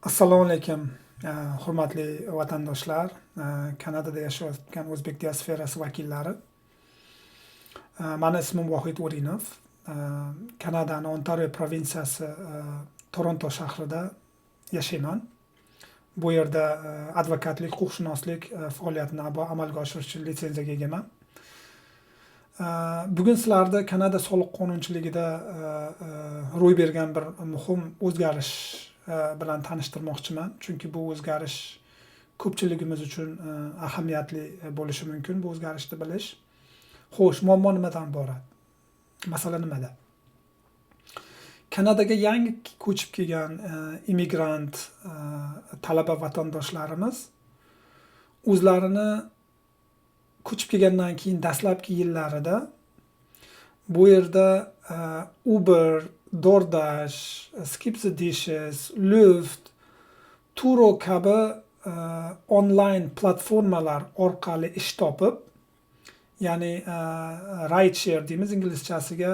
Assalomu alaykum, hurmatli vatandoshlar, Kanadada yashayotgan o'zbek diasporasi vakillari. Mani ismim Vohid O'rinov. Kanadaning Ontario provinsiyasi Toronto shahrida yashayman. Bu yerda advokatlik, huquqshunoslik faoliyatini amalga oshiruvchi litsenziyaga egaman. Bugun sizlarni Kanada soliq qonunchiligida ro'y bergan bir muhim o'zgarish bilan tanishtirmoqchiman. Chunki bu o'zgarish ko'pchiligimiz uchun ahamiyatli bo'lishi mumkin bu o'zgarishni bilish. Xo'sh, muammo nimadan iborat? Masala nimada? Kanadaga yangi ko'chib kelgan immigrant talaba vatandoshlarimiz o'zlarini ko'chib kelgandan keyin dastlabki yillarida bu yerda Uber, DoorDash, Skip the Dishes, Lyft, Turo kabi online platformalar orqali ish topib, ya'ni rideshare deymiz inglizchasiga,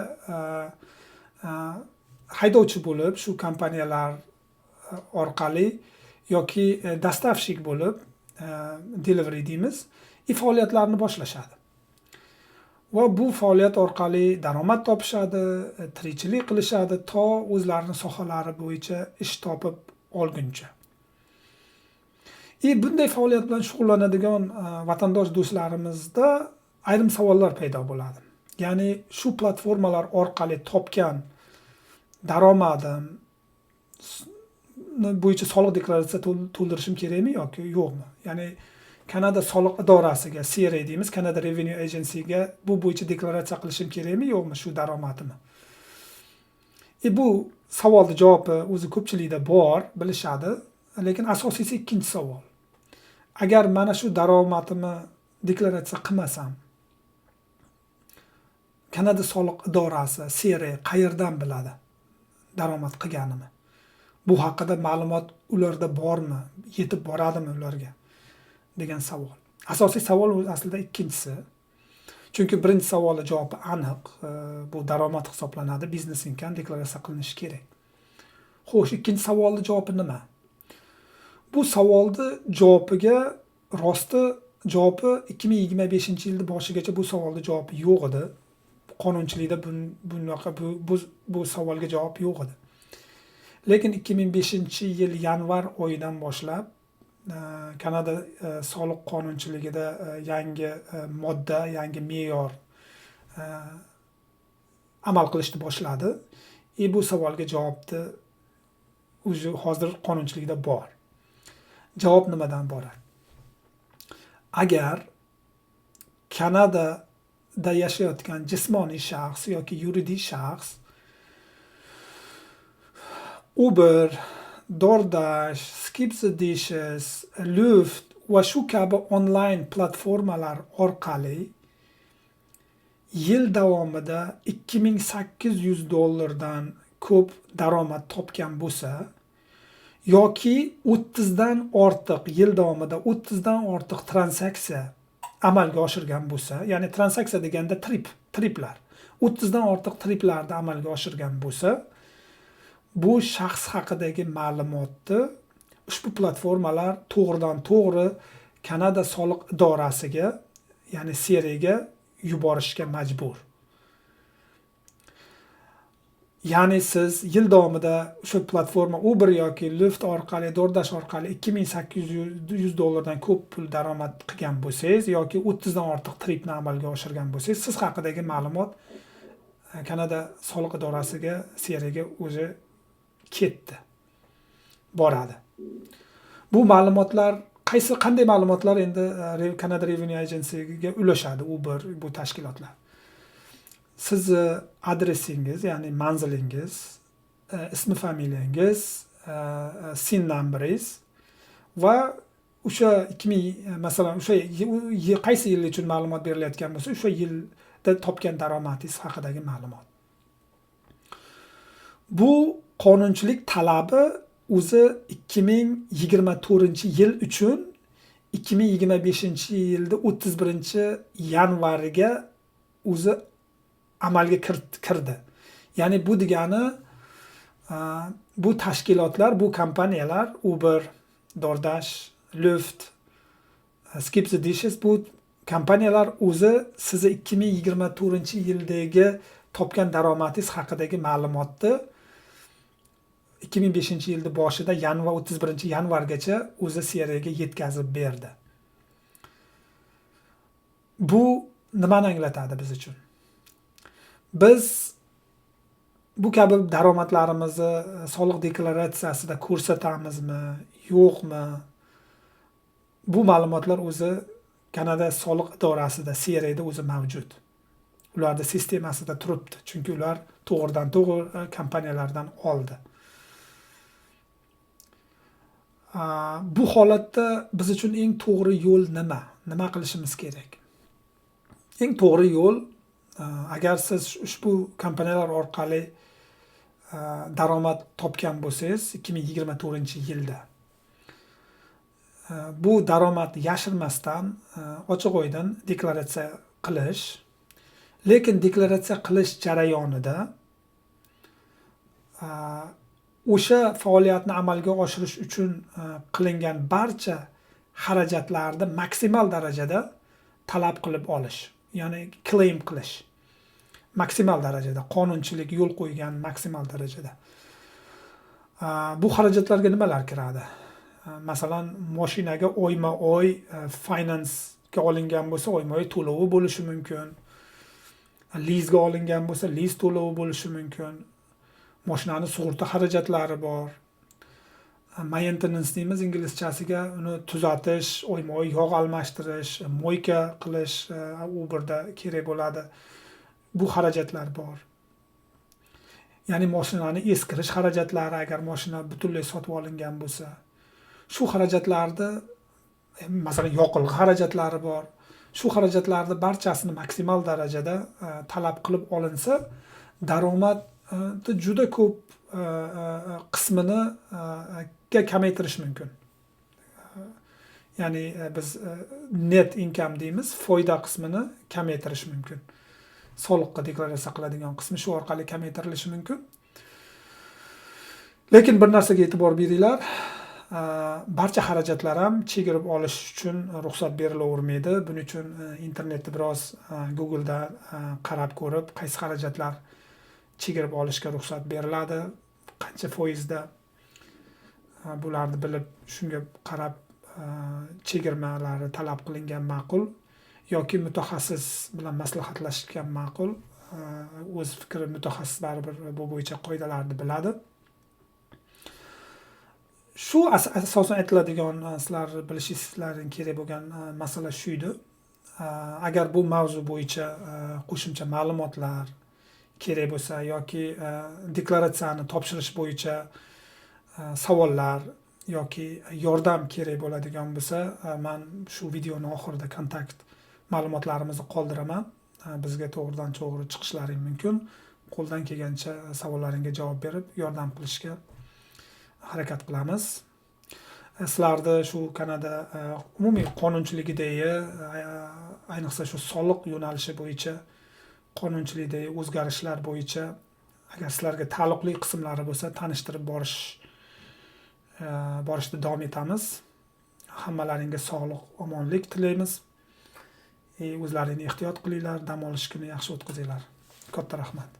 haydovchi bo'lib shu kompaniyalar orqali yoki dastavshik bo'lib, delivery deymiz, faoliyatlarni boshlashadi. Va bu faoliyat orqali daromad topishadi, tirikchilik qilishadi to o'zlarining sohalari bo'yicha ish topib olguncha. Bunday faoliyat bilan shug'ullanadigan vatandosh do'stlarimizda ayrim savollar paydo bo'ladi. Ya'ni shu platformalar orqali topgan daromadim bo'yicha soliq deklaratsiyasi to'ldirishim kerakmi yoki yo'qmi? Ya'ni Kanada soliq idorasiga, CRA deymiz, Canada Revenue Agency'ga bu bo'yicha deklaratsiya qilishim kerakmi yo'qmi shu daromadimni? Bu savolning javobi o'zi ko'pchilikda bor, bilishadi, lekin asosiysi ikkinchi savol. Agar mana shu daromadimni deklaratsiya qilmasam, Kanada soliq idorasi, CRA qayerdan biladi daromad qilganimni? Bu haqida ma'lumot ularda bormi? Yetib boradimi ularga? Degan savol. Asosiy savol aslida ikkinchisi. Chunki birinchi savolning javobi aniq, bu daromad hisoblanadi, biznes income deklaratsiya qilinishi kerak. Xo'sh, ikkinchi savolning javobi nima? Bu savolning javobiga javobi 2025-yilning boshigacha bu savolning javobi yo'q edi. Qonunchilikda bu savolga javob yo'q edi. Lekin 2005-yil yanvar oyidan boshlab Kanada soliq qonunchiligida yangi modda, yangi me'yor amal qilishni boshladi. Bu savolga javobni o'zi hozir qonunchilikda bor. Javob nimadan iborat? Agar Kanadada yashayotgan jismoniy shaxs yoki yuridik shaxs Uber, DoorDash, Skip the Dishes, Lyft va shu kabi online platformalar orqali yil davomida $2800 ko'p daromad topgan bo'lsa yoki 30 dan ortiq yil davomida 30 dan ortiq transaksiya amalga oshirgan bo'lsa, ya'ni transaksiya deganda triplar, 30 dan ortiq triplarni amalga oshirgan bo'lsa, bu shaxs haqidagi ma'lumotni ushbu platformalar to'g'ridan to'g'ri Kanada soliq idorasiga, ya'ni CRAga yuborishga majbur. Ya'ni siz yil davomida o'sha platforma Uber yoki Lyft orqali, DoorDash orqali $2800 dan ko'p pul daromad qilgan bo'lsangiz yoki 30 dan ortiq tripni amalga oshirgan bo'lsangiz, siz haqidagi ma'lumot Kanada soliq idorasiga, CRAga o'zi ketdi, boradi. Bu ma'lumotlar qanday ma'lumotlar endi Canada Revenue Agency'ga ulashadi bu tashkilotlar? Sizni adresingiz, ya'ni manzilingiz, ismi familiyangiz, SIN numberingiz va o'sha masalan o'sha qaysi yil uchun ma'lumot berilayotgan bo'lsa, o'sha yilda topgan daromadingiz haqidagi ma'lumot. Bu qonunchilik talabi o'zi 2024-yil uchun 2025-yilda 31-yanvariga o'zi amalga kirdi. Ya'ni bu degani Bu tashkilotlar, bu kompaniyalar Uber, DoorDash, Lyft, Skip the Dishes bu kompaniyalar o'zi sizni 2024-yildagi topgan daromadingiz haqidagi ma'lumotni 2005-yilda boshida 31-yanvargacha o'zi seriyaga yetkazib berdi. Bu nimani anglatadi biz uchun? Biz bu kabi daromadlarimizni soliq deklaratsiyasida ko'rsatamizmi, yo'qmi? Bu ma'lumotlar o'zi Kanada soliq idorasida, CRAda o'zi mavjud. Ularda sistemasida turibdi, chunki ular to'g'ridan-to'g'ri kompaniyalardan oldi. Bu holatda biz uchun eng to'g'ri yo'l nima? Nima qilishimiz kerak? Eng to'g'ri yo'l, agar siz ushbu kompaniyalar orqali daromad topgan bo'lsangiz 2024-yilda bu daromadni yashirmasdan ochiq-oydin deklaratsiya qilish, lekin deklaratsiya qilish jarayonida o'sha faoliyatni amalga oshirish uchun qilingan barcha xarajatlarni maksimal darajada talab qilib olish, ya'ni claim qilish. Maksimal darajada, qonunchilik yo'l qo'ygan maksimal darajada. Bu xarajatlarga nimalar kiradi? Masalan, mashinaga oyma-oy finance ga olingan bo'lsa, oyma-oy to'lovi bo'lishi mumkin. Lizga olingan bo'lsa, liz to'lovi bo'lishi mumkin. Mashinani sug'urta xarajatlari bor. Maintenance deymiz inglizchasiga, uni tuzatish, oyma-oy yog' almashtirish, moyka qilish Uberda kerak bo'ladi. Bu xarajatlar bor. Ya'ni mashinani eskirish xarajatlari agar mashina butunlay sotib olingan bo'lsa, shu xarajatlarni, masalan, yoqilg'i xarajatlari bor. Shu xarajatlarni barchasini maksimal darajada talab qilib olinsa, daromadni juda ko'p qismini kamaytirish mumkin. Ya'ni biz net income deymiz, foyda qismini kamaytirish mumkin. Soliqqa deklaratsiya qiladigan qismi shu orqali kamaytirilishi mumkin. Lekin bir narsaga e'tibor beringlar, barcha xarajatlar ham chegirib olish uchun ruxsat berilavermaydi. Buning uchun internetda biroz Google'da qarab ko'rib, qaysi xarajatlar chegirib olishga ruxsat beriladi, qancha foizda, bularni bilib, shunga qarab chegirmalari talab qilingan ma'qul yoki mutaxassis bilan maslahatlashgan ma'qul. O'z fikri mutaxassis baribir bu bo'yicha qoidalarni biladi. Shu asosan aytiladigan sizlar bilishingiz kerak bo'lgan masala shu edi. Agar bu mavzu bo'yicha qo'shimcha ma'lumotlar kerak bo'lsa yoki deklaratsiyani topshirish bo'yicha savollar yoki yordam kerak bo'ladigan bo'lsa, men shu videoni oxirida kontakt ma'lumotlarimizni qoldiraman. Bizga to'g'ridan-to'g'ri chiqishlaring mumkin. Qo'ldan kelgancha savollaringga javob berib, yordam qilishga harakat qilamiz. Sizlarni shu Kanada umumiy qonunchiligidagi, ayniqsa shu soliq yo'nalishi bo'yicha qonunchilikdagi o'zgarishlar bo'yicha agar sizlarga taalluqli qismlari bo'lsa, tanishtirib borishda davom etamiz. Hammalaringga sog'lik, omonlik tilaymiz. O'zlaringni ehtiyot qilinglar, dam olish kuni yaxshi o'tkazinglar. Katta rahmat.